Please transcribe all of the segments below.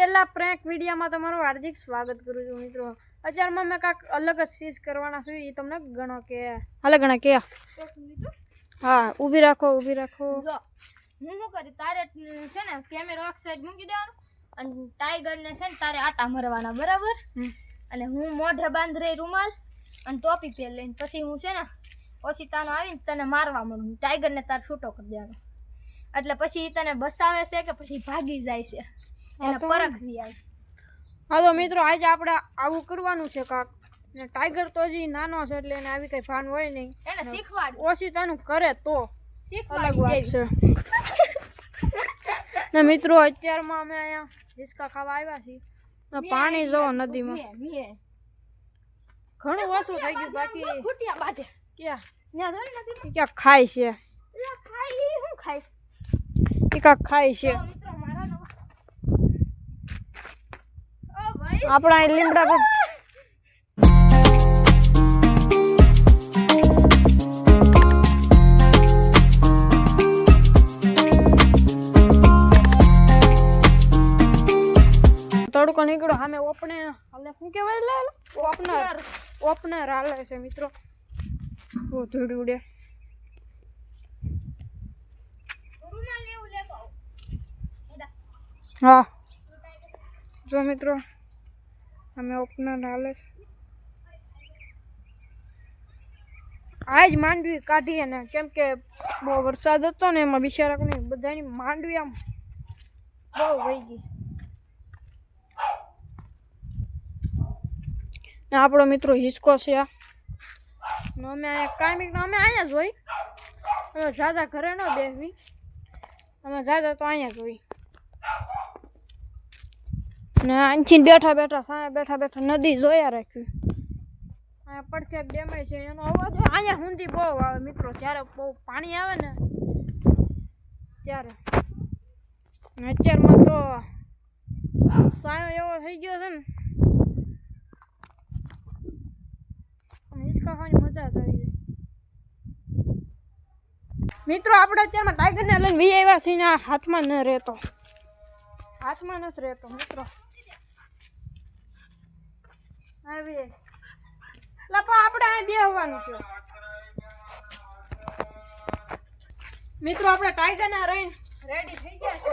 પહેલા પ્રેન્ક વિડીયોમાં તમારું હાર્દિક સ્વાગત કરું છું મિત્રો। અત્યારમાં મેં કાંઈક અલગ જ ચીજ કરવાના છું, એ તમને ગણો કે હાલે ગણા કે હા ઊભી રાખો જો હું શું કરી તારે છે ને કેમેરો એક સાઈડ મૂકી દેવાનો અને ટાઈગર ને છે ને તારે આટા મારવાના બરાબર। અને હું મોઢે બાંધ રહી રૂમાલ અને ટોપી પહેર લઈને પછી હું છે ને ઓશિતાનો આવીને તને મારવા માંડું, ટાઈગર ને તાર છૂટો કરી દેવાનો। એટલે પછી તને બસાવે છે કે પછી ભાગી જાય છે એને પરખવી આવી। હા તો મિત્રો આજે આપણે આવું કરવાનું છે કાક, ને ટાઈગર તો હજી નાનો છે એટલે એને આવી કઈ ભાન હોય નહીં, એને શીખવાડ ઓશિતાનું કરે તો અલગ વાત શીખવાડ છે ને મિત્રો અત્યારમાં અમે અહીંયા હિસકા ખાવા આવ્યા છીએ, પાણી જો નદીમાં ઘણું ઓછું થઈ ગયું, બાકી ખૂટિયા બાંધે ક્યાં ત્યાં જોઈ નથી ક્યાં ખાય છે, લા ખાઈ હું ખાઈ એ કાંક ખાય છે। તો મિત્રો મારા નવા ઓ ભાઈ આપણા અહીં લીમડા પર તડકો નીકળ્યો સામે ઓપને હાલે શું કહેવાય લે ઓપનર હાલે છે મિત્રો, બહુ ધૂળ ઉડે। રૂમાલ લેવું લેતો હા જો મિત્રો અમે ઓપનર હાલે છે, આજ માંડવી કાઢીએ ને કેમ કે બહુ વરસાદ હતો ને એમાં બિચારા કોને બધાની માંડવી આમ બહુ વહી ગઈ ને આપણો મિત્રો હિસકો છે આ ને અમે અહીંયા કાંઈ અમે અહીંયા જ હોય, અમે ઝાઝા ઘરે ન બેસવી, અમે ઝાઝા તો અહીંયા જ હોય ને અહીંથી બેઠા બેઠા સામે બેઠા બેઠા નદી જોયા રાખ્યું। અહીંયા પડખે ડેમ છે એનો અવાજ અહીંયા સુધી બહુ આવે મિત્રો, જ્યારે બહુ પાણી આવે ને ત્યારે। અત્યારમાં તો સાયો એવો થઈ ગયો છે ને હિસકા ખાવાની મજા જ આવી જાય મિત્રો। આપણે અત્યારમાં ટાઈગરને લઈને વી આવ્યા છીએ ને હાથમાં ન રહેતો, હાથમાં નથી રહેતો મિત્રો, આવી લપા આપણે અહીં બેહવાનું છે મિત્રો। આપણે ટાઈગરના રહીને રેડી થઈ ગયા છે,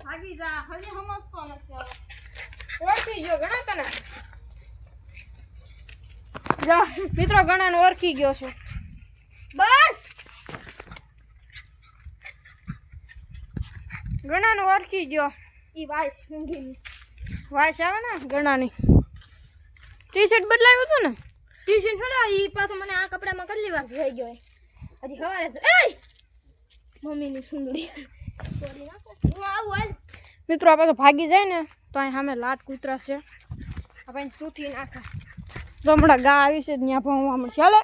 ભાગી જા, હજી સમજતો નથી હવે, ઓળખી ગયો ઘણા તને જા મિત્રો, ઘણાને ઓળખી ગયો છે બસ ઘણાને ઓળખી ગયો। ઈ વાઈસ ઊંઘી વાસ આવે ને ઘણાની ટી શર્ટ બદલાવ્યું હતું ને, ટ્યુશન છોડ્યો ઈ પાછો મને આ કપડામાં કેટલી વાર જોઈ ગયો હજી સવારે એ મમ્મીની સુંદરી સોરી નાખો હું આવું હાલ મિત્રો આપણે તો ભાગી જાય ને તો અહીં સામે લાટ કૂતરા છે, આપણે સૂથી નાખે તો હમણાં ગા આવી છે ત્યાં ભણવા મળશે। હાલે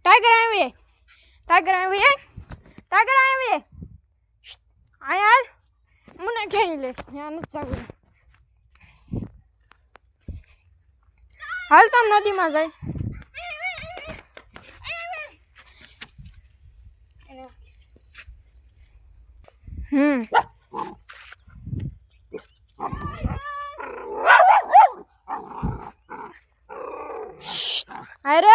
ટાઈગર આવી, ટાઈગર આવી, ટાઈગર આવી આયા મને ક્યાંય લે ત્યાં નથી જવું, હાલ તો નદીમાં જાય અરે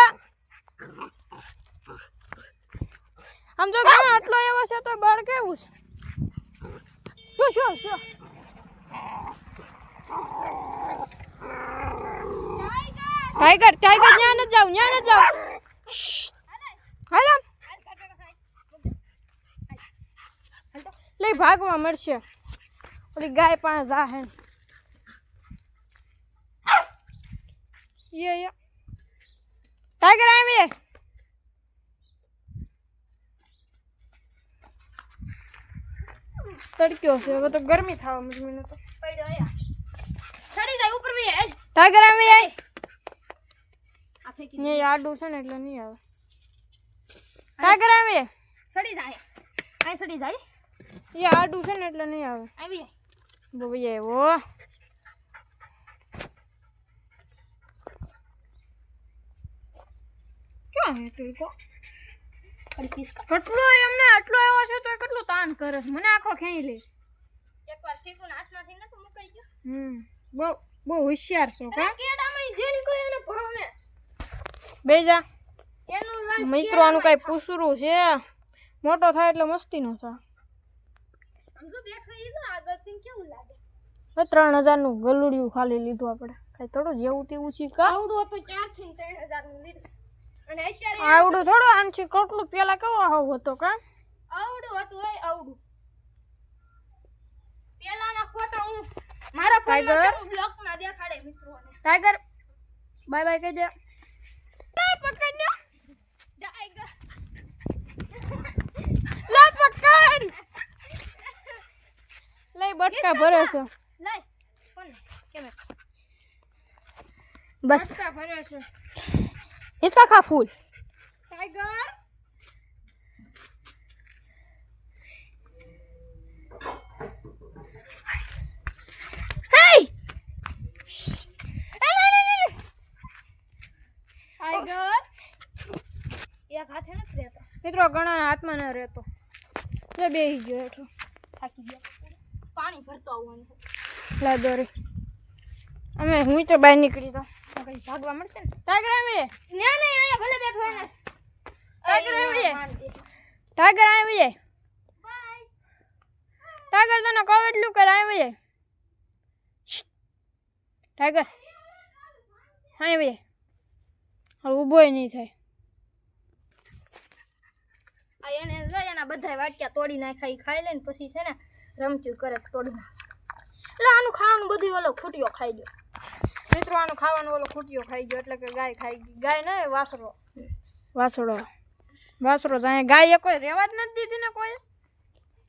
આમ તો ઘણા આટલો એવો છે તો બળ કેવું છે, શું શું શું ટાઈગર ટાઈગર ન્યા ન જાવ, ન્યા ન જાવ, હાલ લે ભાગવા મળશે। ઓલી ગાય પાસે જા હે ये टाइगर आवे तड़क्यो से वो तो गर्मी था मुझे तो પડ્યો યા ચડી જાય ઉપર બી એ टाइगर आवे આ ફેંકી ये आडू છે ને એટલે નહીં આવે टाइगर आवे ચડી જાય આ ચડી જાય ये आडू છે ને એટલે નહીં આવે આવી वो ये वो क्या है तेरे को કેટલો એમને આટલો આવ્યો છે તો કેટલું તાન કરે છે મને આખો ખેંચી લે એકવાર સીકુન હાથમાંથી ન તો મુકાઈ ગયો બહુ બહુ હોશિયાર છો કા કેડામાં જે નીકળે એને ભાવે બેજા એનું લાજ મિત્રો આનું કઈ પૂછરું છે મોટો થાય એટલે મસ્તી નો થાય સમજો બેઠો ઈ તો આગળથી કેવું લાગે 3000 નું ગલુડિયું ખાલી લીધું આપણે કઈ થોડું જેવું તેવું છે કા આવડું હતું 4 થી 3000 નું લીધું અને અત્યારે આવડું થોડું આન છે કેટલું પેલા કેવો હાવ હતો કા આવડું હતું એ આવડું પેલાના ફોટો હું મારા ફોનમાં છે બ્લોક માં દેખાડે મિત્રોને टाइगर बाय बाय कह दे पकड़ ले ટાઈગર ला पकड़ ले बटका भरे છે લઈ કોને કેમેરા बस बटका भरे છે इसका खा फूल टाइगर टाइगर એક હાથે નથી રહેતો મિત્રો ઘણા હાથમાં ન રહેતો એ બેહી ગયો હેઠો થાકી ગયા પાણી ભરતો આવવાનું છે લા દોરી અમે હું તો બહાર નીકળી તો કઈ ભાગવા મળશે ને टाइगर આવે ના નહીં અહીંયા ભલે બેઠો એને टाइगर આવે टाइगर આવે બાય टाइगर તને કહું એટલું કર આવે टाइगर હા આવે હવે ઊભોય નહીં થાય આ એને લઈ એના બધાય વાટક્યા તોડી નાખ્યા ઈ ખાઈ લે ને પછી છે ને રમચું કરે તોડી નાખે એટલે આનું ખાવાનું બધું ઓલો ખૂટ્યો ખાઈ ગયો મિત્રો આનું ખાવાનું ઓલો ખૂટ્યો ખાઈ ગયો એટલે કે ગાય ખાઈ ગઈ ગાય ને વાસરો વાસરો જાય ગાય કોઈ રેવા જ નથી દીધી ને કોઈ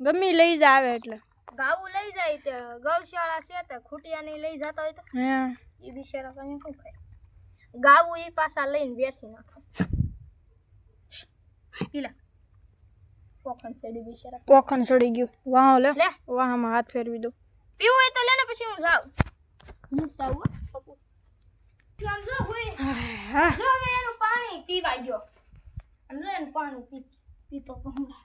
ગમી લઈ જ આવે એટલે ગાવું લઈ જાય તે ગૌશાળા છે તે ખૂટિયા નહીં લઈ જતા હોય તો હા એ બિચારા કઈ શું ખાય ગાવું ઈ પાછા લઈને બેસી નાખે પીલા પોખણ સેડી બિચારા પોખણ સડી ગયું વાહ લે લે વાહમાં હાથ ફેરવી દો પીવું હોય તો લે ને પછી હું જાઉં મૂકતા હું પપ્પુ આમ જો હોય હા જો હવે એનું પાણી પીવાઈ ગયો આમ જો એનું પાણી પીતો તો હમણાં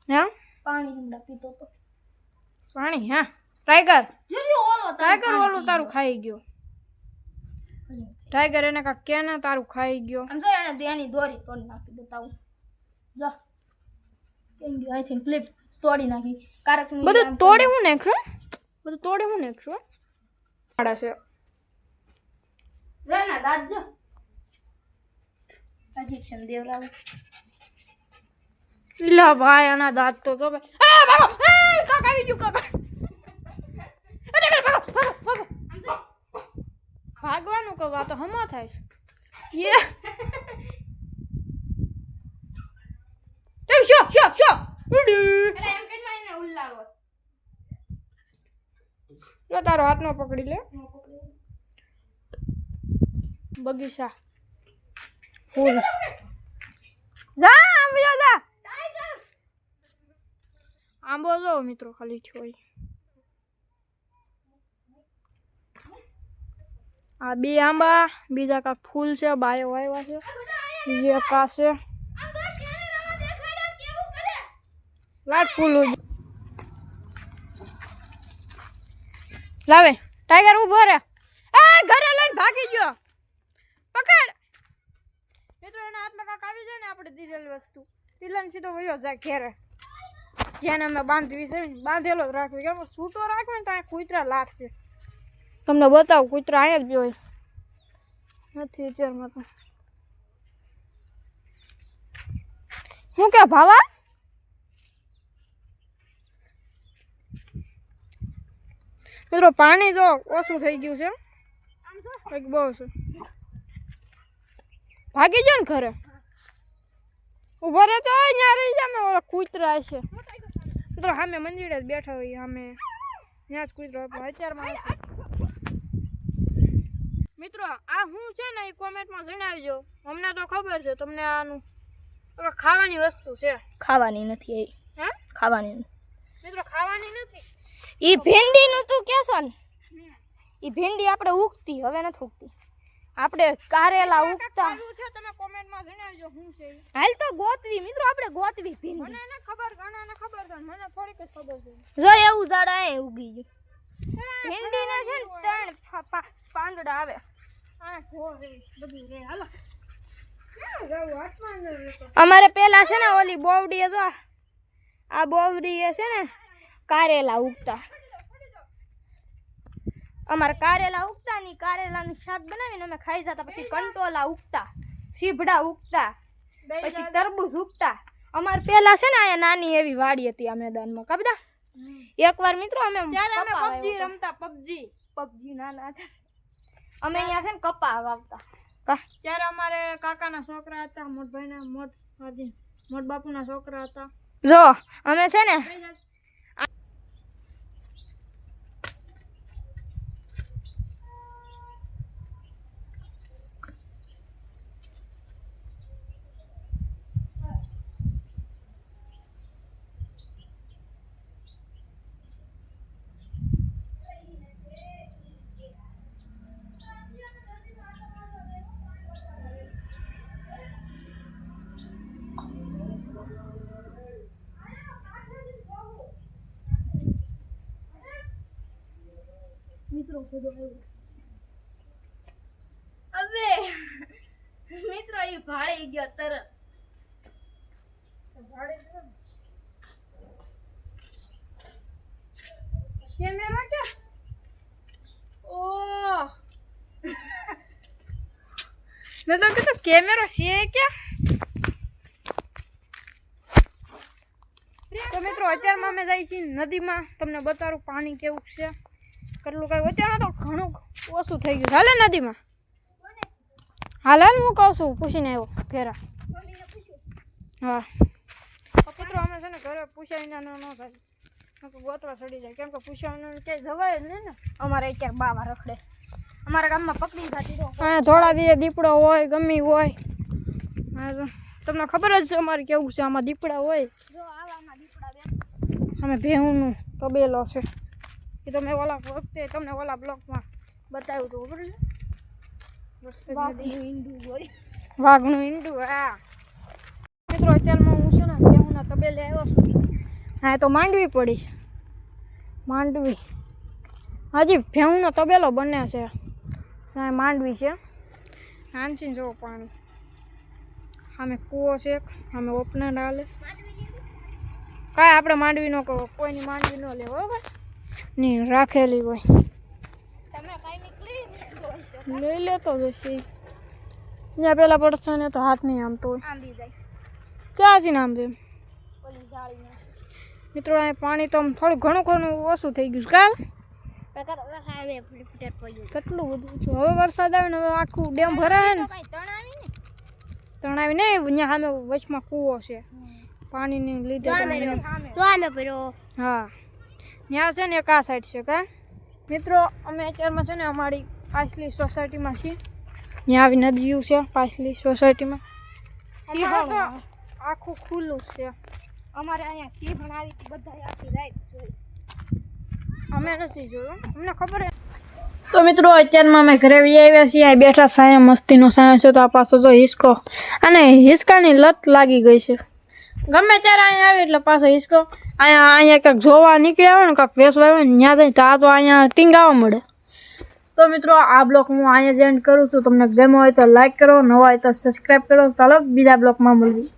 હા પાણી હમણાં પીતો તો પાણી હા ટાઈગર જરી ઓલો ટાઈગર ઓલું તારું ખાઈ ગયો ટાઈગર એને કાક કે ને તારું ખાઈ ગયો આમ જો એને દેની દોરી તોડી નાખી બતાવું જો કેમ ગયો આઈ થિંક ક્લિપ તોડી નાખી કારક બધું તોડી હું નાખશું બધું તોડી હું નાખશું આડા છે રેના દાદ જો અજીક્ષણ દેવરાવ લા ભાઈ આના દાંત તો ભાઈ એ ભાગો એ કાક આવી ગયું કાક એ ટાઈગર ભાગો ભાગો ભાગો આમ જો ભાગવાનું કવા તો હમો થાય છે યે શો એટલે એમ કરીને એને ઉલ્લાવો જો તારો હાથમાં પકડી લે બગીચા ફૂલ જા આંબો જા ટાઈગર આંબો જો મિત્રો ખાલી છોઈ આ બે આંબા બીજા કાંક ફૂલ છે બાયો આવ્યા છે બીજી આકાશ છે આમ તો કેમેરામાં દેખાડે કેવું કરે લાટ ફૂલ લાવે ટાઈગર ઊભો રે એ ઘરે લઈને ભાગી ગયો પકડ મિત્રો એના હાથમાં કાંક આવી જાય ને આપણે દીધેલી વસ્તુ તિલન સીધો વયો જાય ઘેરે જેને અમે બાંધવી છે ને બાંધેલો જ રાખવી કેમ છૂટો રાખવે ને ત્યાં કૂતરા લાટશે તમને બતાવું કૂતરા અહીંયા જ બી હોય નથી અત્યારમાં તો હું કે ભાવા મિત્રો પાણી જો ઓછું થઈ ગયું છે કંઈક બહુ છે ભાગી જાઓ ને ઘરે ઉભો રહે તો અહીંયા રહી જાય ને ઓલા કૂતરા છે મિત્રો સામે મંદિરે જ બેઠા હોય સામે ત્યાં જ કૂતરો અત્યારમાં મિત્રો આ હું છે ને એ કોમેન્ટમાં જણાવજો અમને તો ખબર છે તમને આનું ખાવાની વસ્તુ છે ખાવાની નથી હે ખાવાની મિત્રો ખાવાની નથી ઈ ભીંડી નું તું કેસો ને ઈ ભીંડી આપણે ઉગતી હવે નથી ઉગતી આપણે કારેલા ઉગતા છે તમે કોમેન્ટમાં જણાવજો શું છે હાલ તો ગોતવી મિત્રો આપણે ગોતવી ભીંડી મને એને ખબર ઘણાને ખબર છે મને થોડીક જ ખબર છે જો એવું ઝાડ આય ઉગી ગયું ભીંડી ના છે ને 3 પાંદડા આવે આ ઘોરે બધું રે હાલો અમારે પેલા છે ને ઓલી બોવડી જો આ બોવડી છે ને કારેલા ઉગતા અમારે કારેલા ઉગતા ની કારેલાનું શાક બનાવીને અમે ખાઈ જતા પછી કંટોલા ઉગતા સીભડા ઉગતા પછી તરબૂચ ઉગતા અમારે પેલા છે ને અહીંયા નાની એવી વાડી હતી આ મેદાનમાં કબદા એકવાર મિત્રો અમે પબજી રમતા પબજી નાના હતા અમે અહીંયા છે ને કપા વાવતા ત્યારે અમારે કાકાના છોકરા હતા મોટભાઈના મોટ બાપુના છોકરા હતા જો અમે છે ને હવે મિત્રો એ ભાળી ગયો તરત કેમેરા કે ઓ મેં તો કીધું કેમેરો છે કે તો મિત્રો અત્યારમાં અમે જઈએ છીએ નદીમાં તમને બતાવું પાણી કેવું છે કેટલું કઈ અત્યારે તો ઘણું ઓછું થઈ ગયું હાલે નદીમાં હાલે ને હું કહું છું પૂછીને આવ્યો ઘેરા હા મિત્રો અમે છે ને ઘરે પૂછાઈને ન થાય ગોતવા ચડી જાય કેમ કે પૂછાવાનું ક્યાંય જવાય જ નહીં ને અમારે અત્યારે બાવા રખડે અમારા ગામમાં પકડી જતી હા થોડા દિવસ દીપડો હોય ગમી હોય હા તો તમને ખબર જ છે અમારે કેવું છે આમાં દીપડા હોય જો આવામાં દીપડા બે અમે ભેહુંનું તબેલો છે એ તમે ઓલા વખતે તમને ઓલા બ્લોકમાં બતાવ્યું હતું ખબર છે વાઘનું ઈંડું હા મિત્રો અત્યારમાં હું છે ને ભેહુંના તબેલે આવ્યો છું હા તો માંડવી પડી છે માંડવી હજી ભેહુંનો તબેલો બને છે હા માંડવી છે આનથી જુઓ પાણી સામે કૂવો છે સામે ઓપનર હાલે કાંઈ આપણે માંડવી ન કરો કોઈની માંડવી ન લેવો બરાબર નહીં રાખેલી હોય લઈ લેતો જશે ત્યાં પેલા પડશે ને તો હાથ નહીં આમતો હોય ક્યાં છે ને આમ તેમ મિત્રો અહીં પાણી તો થોડું ઘણું ઓછું થઈ ગયું કાલ કેટલું બધું છે હવે વરસાદ આવે ને હવે આખું ડેમ ભરાય ને તણાવી નહીં અહીંયા સામે વચમાં કૂવો છે પાણીને લીધે હા ત્યાં છે ને એક આ સાઈડ છે કા મિત્રો અમે અત્યારમાં છે ને અમારી પાછલી સોસાયટીમાં છીએ ત્યાં આવી નદીઓ છે પાછલી સોસાયટીમાં આખું ખુલ્લું છે અમારે અહીંયા સિંહણ આવી બધા આખી રાત જોઈ અમે નથી જોયું અમને ખબર તો મિત્રો અત્યારમાં અમે ઘરે આવ્યા છીએ અહીં બેઠા સાયા મસ્તીનો સાયો છે તો આ પાછો જો હિસકો અને હિસકાની લત લાગી ગઈ છે ગમે ત્યારે અહીંયા આવે એટલે પાછો હિસકો અહીંયા કંઈક જોવા નીકળ્યા હોય ને કંઈક વેસવા આવે ને ત્યાં જઈને તો અહીંયા ટીંગાવા મળે તો મિત્રો આ બ્લોગ હું અહીંયા જ એન્ડ કરું છું તમને ગમ્યો હોય તો લાઈક કરો નવા હોય તો સબસ્ક્રાઈબ કરો ચાલો બીજા બ્લોગમાં મળવી